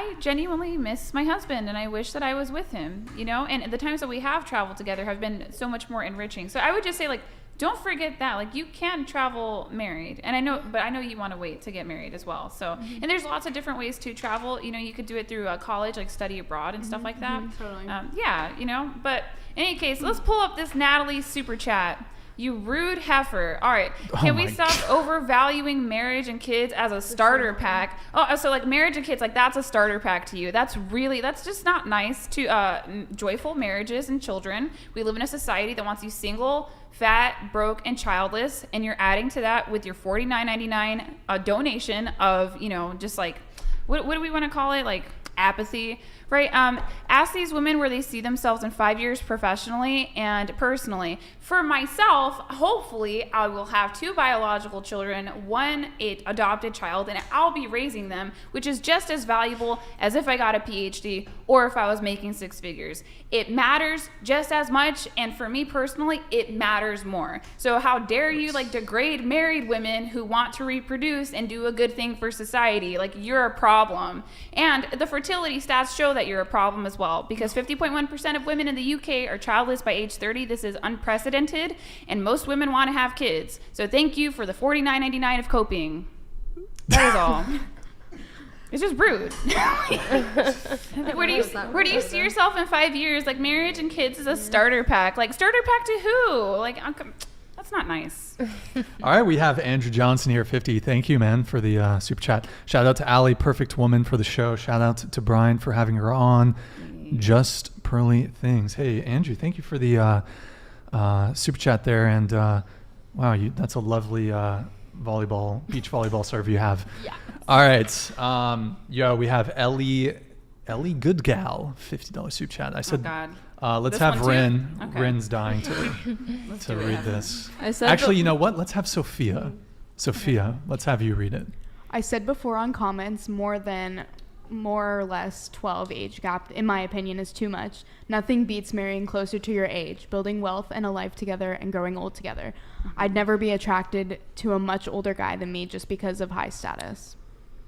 I genuinely miss my husband and I wish that I was with him, you know, and the times that we have traveled together have been so much more enriching. So I would just say, like, don't forget that, like, you can travel married, and I know you want to wait to get married as well. So, and there's lots of different ways to travel. You know, you could do it through college, like study abroad and stuff like that. Totally. Yeah, you know. But in any case, let's pull up this Natalie super chat. You rude heifer. All right. Can we stop overvaluing marriage and kids as a starter pack? Oh, so like marriage and kids, like that's a starter pack to you. That's just not nice to joyful marriages and children. We live in a society that wants you single, fat, broke, and childless. And you're adding to that with your $49.99 donation of, you know, just like, what do we want to call it? Like apathy. Right. Ask these women where they see themselves in 5 years professionally and personally. For myself, hopefully I will have 2 biological children, 1 adopted child, and I'll be raising them, which is just as valuable as if I got a PhD or if I was making 6 figures. It matters just as much, and for me personally, it matters more. So how dare you like degrade married women who want to reproduce and do a good thing for society? Like, you're a problem. And the fertility stats show that you're a problem as well, because 50.1% of women in the UK are childless by age 30. This is unprecedented, and most women want to have kids. So thank you for the $49.99 of coping. That is all. It's just rude. Where do you see yourself in 5 years? Like, marriage and kids is a starter pack. Like, starter pack to who? Like, that's not nice. All right, we have Andrew Johnson here, 50. Thank you, man, for the super chat. Shout out to Allie, perfect woman for the show. Shout out to Brian for having her on. Just pearly things. Hey, Andrew, thank you for the super chat there. And wow, that's a lovely beach volleyball serve you have. Yeah. All right. We have Ellie Goodgal, $50 super chat. I said, oh God. Let's This have one Rin. too? Okay. Rin's dying to read this. Actually, you know what? Let's have Sophia. Sophia, let's have you read it. I said before on comments, more or less 12 age gap, in my opinion, is too much. Nothing beats marrying closer to your age, building wealth and a life together, and growing old together. I'd never be attracted to a much older guy than me just because of high status.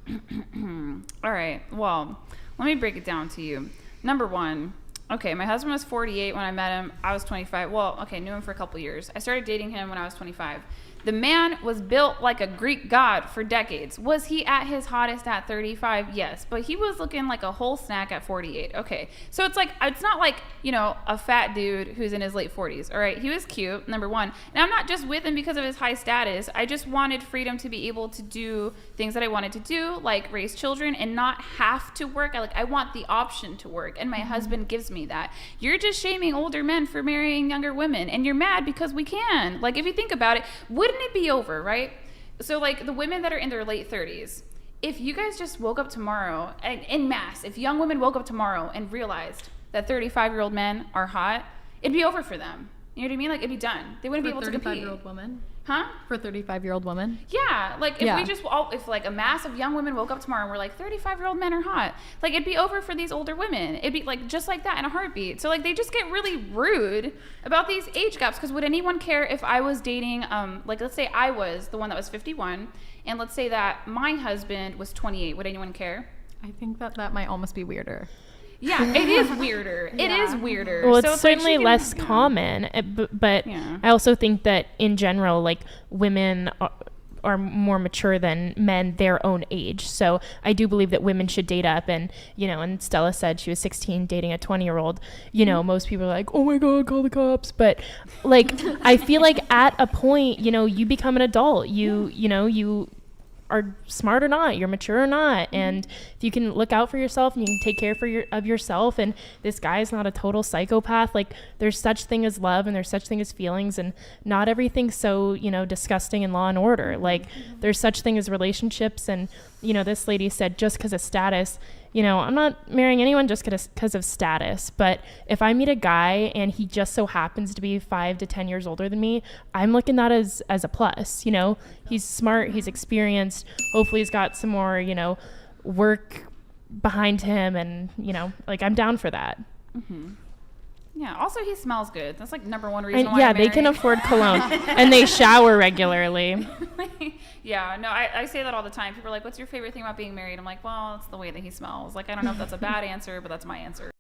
All right. Well, let me break it down to you. Number one, okay, my husband was 48 when I met him. I was 25. Well, okay, knew him for a couple years. I started dating him when I was 25. The man was built like a Greek god for decades. Was he at his hottest at 35? Yes, but he was looking like a whole snack at 48. Okay, so it's not like, you know, a fat dude who's in his late 40s. All right, he was cute, number one. And I'm not just with him because of his high status. I just wanted freedom to be able to do things that I wanted to do, like raise children and not have to work. I want the option to work, and my husband gives me that. You're just shaming older men for marrying younger women, and you're mad because we can. Like, if you think about it, wouldn't it be over, right? So like the women that are in their late 30s, if you guys just woke up tomorrow en masse, if young women woke up tomorrow and realized that 35-year-old men are hot, it'd be over for them. You know what I mean? Like, it'd be done. They wouldn't be able to compete. 35-year-old women? Huh? For 35-year-old women? Yeah, like if like a mass of young women woke up tomorrow and were like, 35-year-old men are hot, like it'd be over for these older women. It'd be like just like that in a heartbeat. So like they just get really rude about these age gaps, because would anyone care if I was dating like, let's say I was the one that was 51 and let's say that my husband was 28, would anyone care? I think that might almost be weirder. Yeah, it is weirder. It is weirder. Well, it's so certainly like less common, but I also think that in general, like, women are more mature than men their own age. So I do believe that women should date up. And, you know, and Stella said she was 16 dating a 20-year-old. You know, most people are like, oh my God, call the cops. But like, I feel like at a point, you know, you become an adult. You know, you are smart or not, you're mature or not, and if you can look out for yourself and you can take care of yourself, and this guy is not a total psychopath, like, there's such thing as love and there's such thing as feelings, and not everything's so, you know, disgusting in Law and Order. Like, there's such thing as relationships, and, you know, this lady said just because of status, you know, I'm not marrying anyone just because of status, but if I meet a guy and he just so happens to be 5 to 10 years older than me, I'm looking at that as a plus. You know, he's smart, he's experienced, hopefully he's got some more, you know, work behind him, and, you know, like, I'm down for that. Yeah. Also, he smells good. That's like number one reason And why. yeah, I'm they can married. afford cologne and they shower regularly. Yeah, no, I say that all the time. People are like, what's your favorite thing about being married? I'm like, well, it's the way that he smells. Like, I don't know if that's a bad answer, but that's my answer.